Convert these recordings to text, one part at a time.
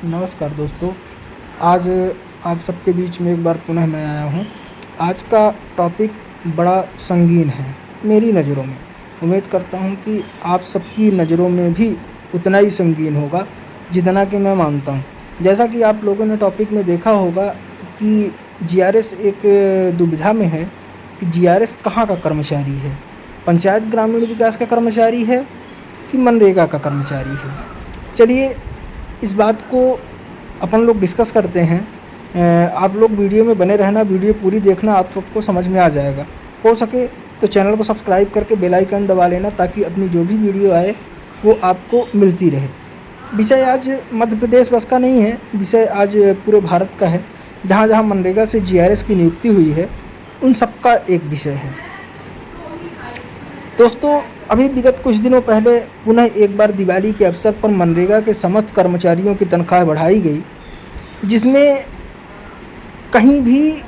नमस्कार दोस्तों। आज आप सबके बीच में एक बार पुनः मैं आया हूँ। आज का टॉपिक बड़ा संगीन है मेरी नज़रों में। उम्मीद करता हूँ कि आप सबकी नज़रों में भी उतना ही संगीन होगा जितना कि मैं मानता हूँ। जैसा कि आप लोगों ने टॉपिक में देखा होगा कि जीआरएस एक दुविधा में है कि जीआरएस कहाँ का कर्मचारी है, पंचायत ग्रामीण विकास का कर्मचारी है कि मनरेगा का कर्मचारी है। चलिए इस बात को अपन लोग डिस्कस करते हैं। आप लोग वीडियो में बने रहना, वीडियो पूरी देखना, आप सबको समझ में आ जाएगा। हो सके तो चैनल को सब्सक्राइब करके बेल आइकन दबा लेना ताकि अपनी जो भी वीडियो आए वो आपको मिलती रहे। विषय आज मध्य प्रदेश बस का नहीं है, विषय आज पूरे भारत का है। जहाँ जहाँ मनरेगा से जीआरएस की नियुक्ति हुई है उन सबका एक विषय है। दोस्तों, अभी विगत कुछ दिनों पहले पुनः एक बार दिवाली के अवसर पर मनरेगा के समस्त कर्मचारियों की तनख्वाह बढ़ाई गई, जिसमें कहीं भी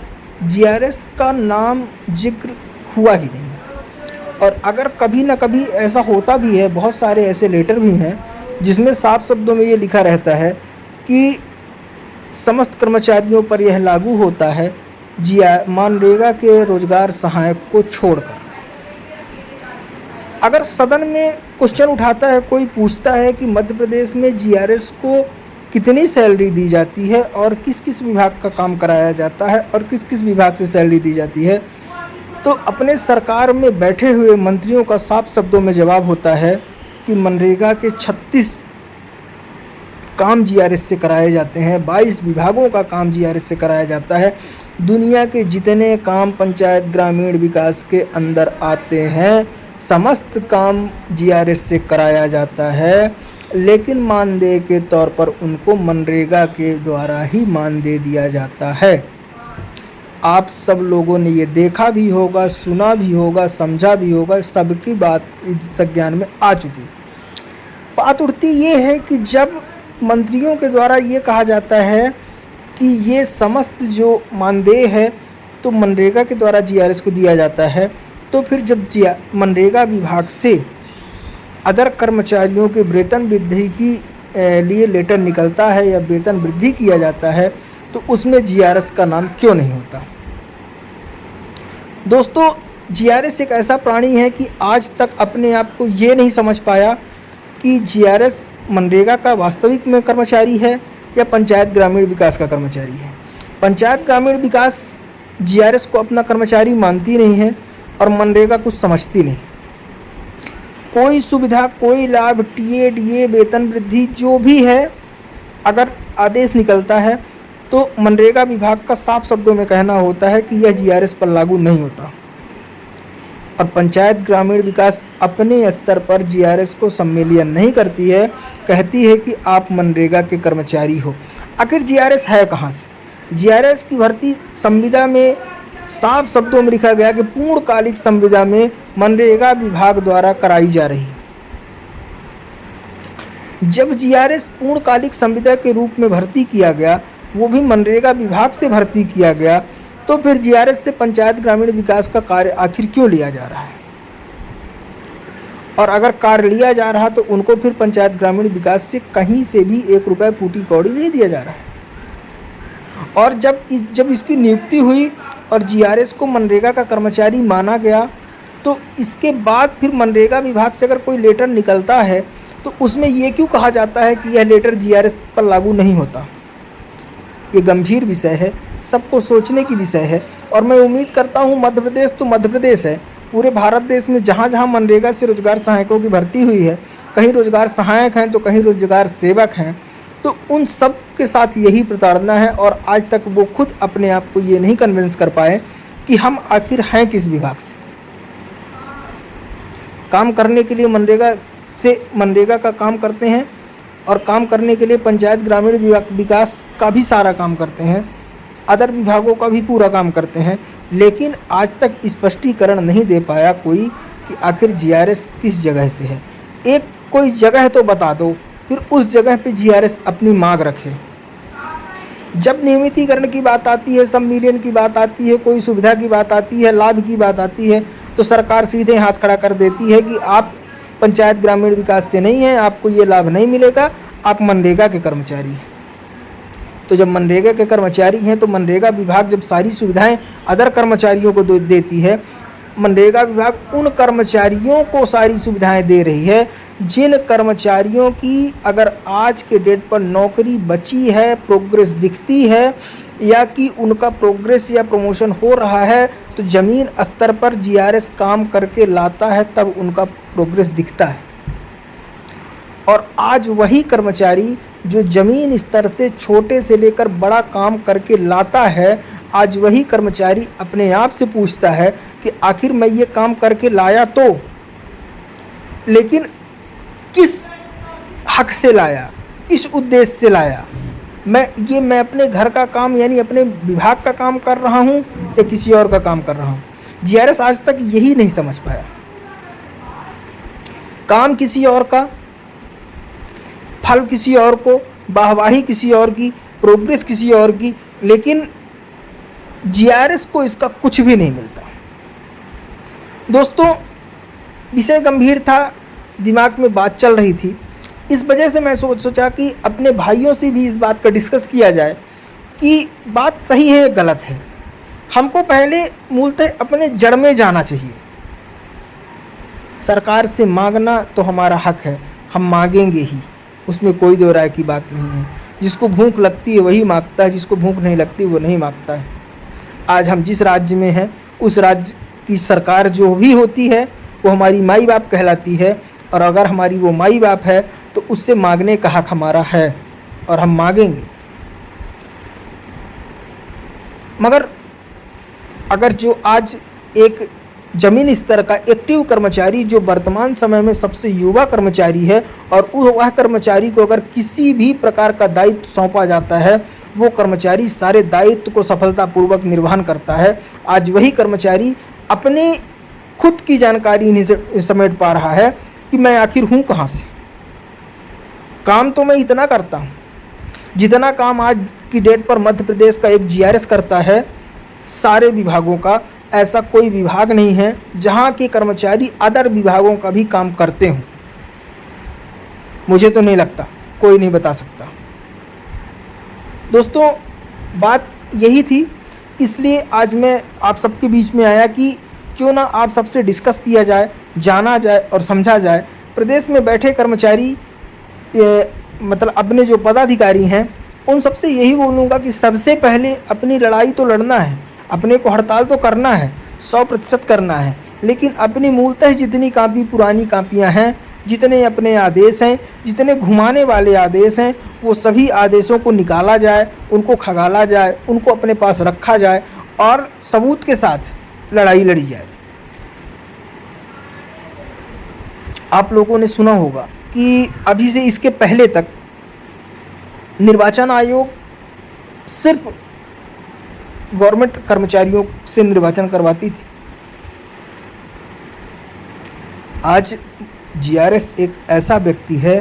जीआरएस का नाम जिक्र हुआ ही नहीं। और अगर कभी न कभी ऐसा होता भी है, बहुत सारे ऐसे लेटर भी हैं जिसमें साफ शब्दों में ये लिखा रहता है कि समस्त कर्मचारियों पर यह लागू होता है मनरेगा के रोजगार सहायक को छोड़कर। अगर सदन में क्वेश्चन उठाता है, कोई पूछता है कि मध्य प्रदेश में जीआरएस को कितनी सैलरी दी जाती है और किस किस विभाग का काम कराया जाता है और किस किस विभाग से सैलरी दी जाती है, तो अपने सरकार में बैठे हुए मंत्रियों का साफ शब्दों में जवाब होता है कि मनरेगा के 36 काम जीआरएस से कराए जाते हैं, 22 विभागों का काम जीआरएस से कराया जाता है। दुनिया के जितने काम पंचायत ग्रामीण विकास के अंदर आते हैं समस्त काम जीआरएस से कराया जाता है, लेकिन मानदेय के तौर पर उनको मनरेगा के द्वारा ही मानदेय दिया जाता है। आप सब लोगों ने ये देखा भी होगा, सुना भी होगा, समझा भी होगा, सबकी बात इस संज्ञान में आ चुकी है। बात उठती ये है कि जब मंत्रियों के द्वारा ये कहा जाता है कि ये समस्त जो मानदेय है तो मनरेगा के द्वारा जीआरएस को दिया जाता है, तो फिर जब मनरेगा विभाग से अदर कर्मचारियों के वेतन वृद्धि की लिए लेटर निकलता है या वेतन वृद्धि किया जाता है तो उसमें जीआरएस का नाम क्यों नहीं होता। दोस्तों, जीआरएस एक ऐसा प्राणी है कि आज तक अपने आप को ये नहीं समझ पाया कि जीआरएस मनरेगा का वास्तविक में कर्मचारी है या पंचायत ग्रामीण विकास का कर्मचारी है। पंचायत ग्रामीण विकास जीआरएस को अपना कर्मचारी मानती नहीं है और मनरेगा कुछ समझती नहीं। कोई सुविधा, कोई लाभ, टीए, डीए, वेतन वृद्धि जो भी है, अगर आदेश निकलता है तो मनरेगा विभाग का साफ शब्दों में कहना होता है कि यह जीआरएस पर लागू नहीं होता। और पंचायत ग्रामीण विकास अपने स्तर पर जीआरएस को सम्मेलन नहीं करती है, कहती है कि आप मनरेगा के कर्मचारी हो। आखिर जीआरएस है कहाँ से? जीआरएस की भर्ती संविदा में साफ शब्दों में लिखा गया कि पूर्णकालिक संविदा में मनरेगा विभाग द्वारा कराई जा रही। जब जीआरएस पूर्णकालिक संविदा के रूप में भर्ती किया गया, वो भी मनरेगा विभाग से भर्ती किया गया, तो फिर जीआरएस से पंचायत ग्रामीण विकास का कार्य आखिर क्यों लिया जा रहा है? और अगर कार्य लिया जा रहा तो उनको फिर पंचायत ग्रामीण विकास से कहीं से भी 1 रुपये फूटी कौड़ी नहीं दिया जा रहा है। और जब इसकी नियुक्ति हुई और जीआरएस को मनरेगा का कर्मचारी माना गया, तो इसके बाद फिर मनरेगा विभाग से अगर कोई लेटर निकलता है तो उसमें ये क्यों कहा जाता है कि यह लेटर जीआरएस पर लागू नहीं होता? ये गंभीर विषय है, सबको सोचने की विषय है। और मैं उम्मीद करता हूँ मध्य प्रदेश तो मध्य प्रदेश है, पूरे भारत देश में जहाँ जहाँ मनरेगा से रोजगार सहायकों की भर्ती हुई है, कहीं रोजगार सहायक हैं तो कहीं रोजगार सेवक हैं, तो उन सब के साथ यही प्रताड़ना है। और आज तक वो खुद अपने आप को ये नहीं कन्विंस कर पाए कि हम आखिर हैं किस विभाग से। काम करने के लिए मनरेगा का काम करते हैं और काम करने के लिए पंचायत ग्रामीण विकास का भी सारा काम करते हैं, अदर विभागों का भी पूरा काम करते हैं, लेकिन आज तक स्पष्टीकरण नहीं दे पाया कोई कि आखिर जीआरएस किस जगह से है। एक कोई जगह तो बता दो, फिर उस जगह पे जीआरएस अपनी मांग रखे। जब नियमितीकरण की बात आती है, सम्मिलन की बात आती है, कोई सुविधा की बात आती है, लाभ की बात आती है, तो सरकार सीधे हाथ खड़ा कर देती है कि आप पंचायत ग्रामीण विकास से नहीं हैं, आपको ये लाभ नहीं मिलेगा, आप मनरेगा के कर्मचारी हैं। तो जब मनरेगा के कर्मचारी हैं तो मनरेगा विभाग जब सारी सुविधाएं अदर कर्मचारियों को देती है, मनरेगा विभाग उन कर्मचारियों को सारी सुविधाएं दे रही है जिन कर्मचारियों की अगर आज के डेट पर नौकरी बची है, प्रोग्रेस दिखती है, या कि उनका प्रोग्रेस या प्रमोशन हो रहा है, तो ज़मीन स्तर पर जीआरएस काम करके लाता है, तब उनका प्रोग्रेस दिखता है। और आज वही कर्मचारी जो ज़मीन स्तर से छोटे से लेकर बड़ा काम करके लाता है, आज वही कर्मचारी अपने आप से पूछता है कि आखिर मैं ये काम करके लाया तो, लेकिन किस हक से लाया, किस उद्देश्य से लाया? मैं अपने घर का काम यानी अपने विभाग का काम कर रहा हूँ या किसी और का काम कर रहा हूँ? जीआरएस आज तक यही नहीं समझ पाया। काम किसी और का, फल किसी और को, वाहवाही किसी और की, प्रोग्रेस किसी और की, लेकिन जीआरएस को इसका कुछ भी नहीं मिलता। दोस्तों, विषय गंभीर था, दिमाग में बात चल रही थी, इस वजह से मैं सोचा कि अपने भाइयों से भी इस बात का डिस्कस किया जाए कि बात सही है या गलत है। हमको पहले मूलतः अपने जड़ में जाना चाहिए। सरकार से मांगना तो हमारा हक है, हम मांगेंगे ही, उसमें कोई दो राय की बात नहीं है। जिसको भूख लगती है वही मांगता है, जिसको भूख नहीं लगती वो नहीं मांगता है। आज हम जिस राज्य में हैं उस राज्य की सरकार जो भी होती है वो हमारी माई बाप कहलाती है, और अगर हमारी वो माई बाप है तो उससे मांगने का हक हमारा है और हम मांगेंगे। मगर अगर जो आज एक जमीन स्तर का एक्टिव कर्मचारी जो वर्तमान समय में सबसे युवा कर्मचारी है, और वह कर्मचारी को अगर किसी भी प्रकार का दायित्व सौंपा जाता है, वो कर्मचारी सारे दायित्व को सफलतापूर्वक निर्वहन करता है। आज वही कर्मचारी अपने खुद की जानकारी नहीं समेट पा रहा है कि मैं आखिर हूँ कहाँ से। काम तो मैं इतना करता हूँ जितना काम आज की डेट पर मध्य प्रदेश का एक जीआरएस करता है, सारे विभागों का ऐसा कोई विभाग नहीं है जहाँ के कर्मचारी अदर विभागों का भी काम करते हों। मुझे तो नहीं लगता, कोई नहीं बता सकता। दोस्तों, बात यही थी, इसलिए आज मैं आप सबके बीच में आया कि क्यों ना आप सबसे डिस्कस किया जाए, जाना जाए और समझा जाए। प्रदेश में बैठे कर्मचारी मतलब अपने जो पदाधिकारी हैं उन सबसे यही बोलूँगा कि सबसे पहले अपनी लड़ाई तो लड़ना है, अपने को हड़ताल तो करना है, 100% करना है, लेकिन अपनी मूलतः जितनी कापी पुरानी कापियाँ हैं, जितने अपने आदेश हैं, जितने घुमाने वाले आदेश हैं, वो सभी आदेशों को निकाला जाए, उनको खंगाला जाए, उनको अपने पास रखा जाए और सबूत के साथ लड़ाई लड़ी जाए। आप लोगों ने सुना होगा कि अभी से इसके पहले तक निर्वाचन आयोग सिर्फ गवर्नमेंट कर्मचारियों से निर्वाचन करवाती थी। आज जीआरएस एक ऐसा व्यक्ति है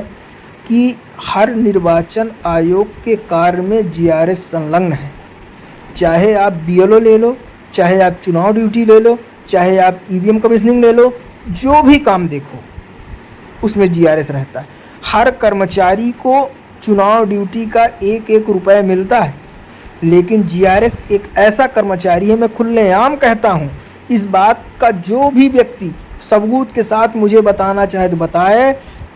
कि हर निर्वाचन आयोग के कार्य में जीआरएस संलग्न है। चाहे आप बीएलओ ले लो, चाहे आप चुनाव ड्यूटी ले लो, चाहे आप ईवीएम कमीशनिंग ले लो, जो भी काम देखो उसमें जीआरएस रहता है। हर कर्मचारी को चुनाव ड्यूटी का एक एक रुपये मिलता है, लेकिन जीआरएस एक ऐसा कर्मचारी है, मैं खुलेआम कहता हूँ, इस बात का जो भी व्यक्ति सबूत के साथ मुझे बताना चाहे तो बताए,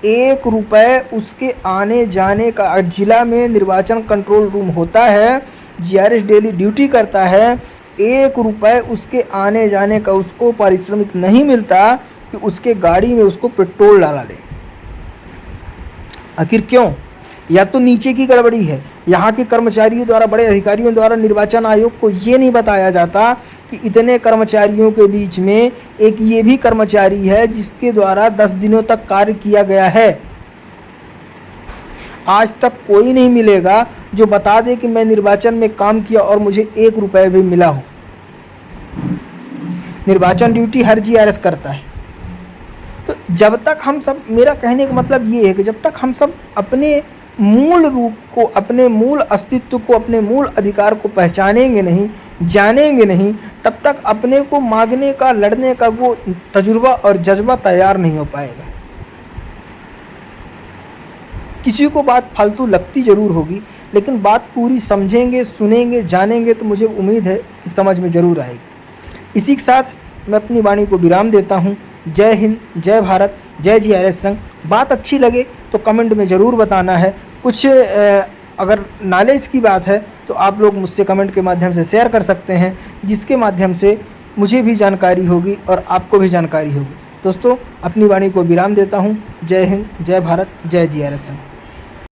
1 रुपये उसके आने जाने का, जिला में निर्वाचन कंट्रोल रूम होता है, जीआरएस डेली ड्यूटी करता है, 1 रुपये उसके आने जाने का उसको पारिश्रमिक नहीं मिलता कि उसके गाड़ी में उसको पेट्रोल डाला ले। आखिर क्यों? या तो नीचे की गड़बड़ी है, यहाँ के कर्मचारियों द्वारा, बड़े अधिकारियों द्वारा निर्वाचन आयोग को ये नहीं बताया जाता कि इतने कर्मचारियों के बीच में एक ये भी कर्मचारी है जिसके द्वारा 10 दिनों तक कार्य किया गया है। आज तक कोई नहीं मिलेगा जो बता दे कि मैं निर्वाचन में काम किया और मुझे 1 रुपये भी मिला हो। निर्वाचन ड्यूटी हर जीआरएस करता है। तो जब तक हम सब, मेरा कहने का मतलब ये है कि जब तक हम सब अपने मूल रूप को, अपने मूल अस्तित्व को, अपने मूल अधिकार को पहचानेंगे नहीं, जानेंगे नहीं, तब तक अपने को मांगने का, लड़ने का वो तजुर्बा और जज्बा तैयार नहीं हो पाएगा। किसी को बात फालतू लगती ज़रूर होगी, लेकिन बात पूरी समझेंगे, सुनेंगे, जानेंगे तो मुझे उम्मीद है कि समझ में ज़रूर आएगी। इसी के साथ मैं अपनी वाणी को विराम देता हूँ। जय हिंद, जय भारत, जय जीआरएस संघ। बात अच्छी लगे तो कमेंट में ज़रूर बताना है। कुछ अगर नॉलेज की बात है तो आप लोग मुझसे कमेंट के माध्यम से शेयर कर सकते हैं, जिसके माध्यम से मुझे भी जानकारी होगी और आपको भी जानकारी होगी। दोस्तों, अपनी वाणी को विराम देता हूँ। जय हिंद, जय भारत, जय जीआरएस संघ।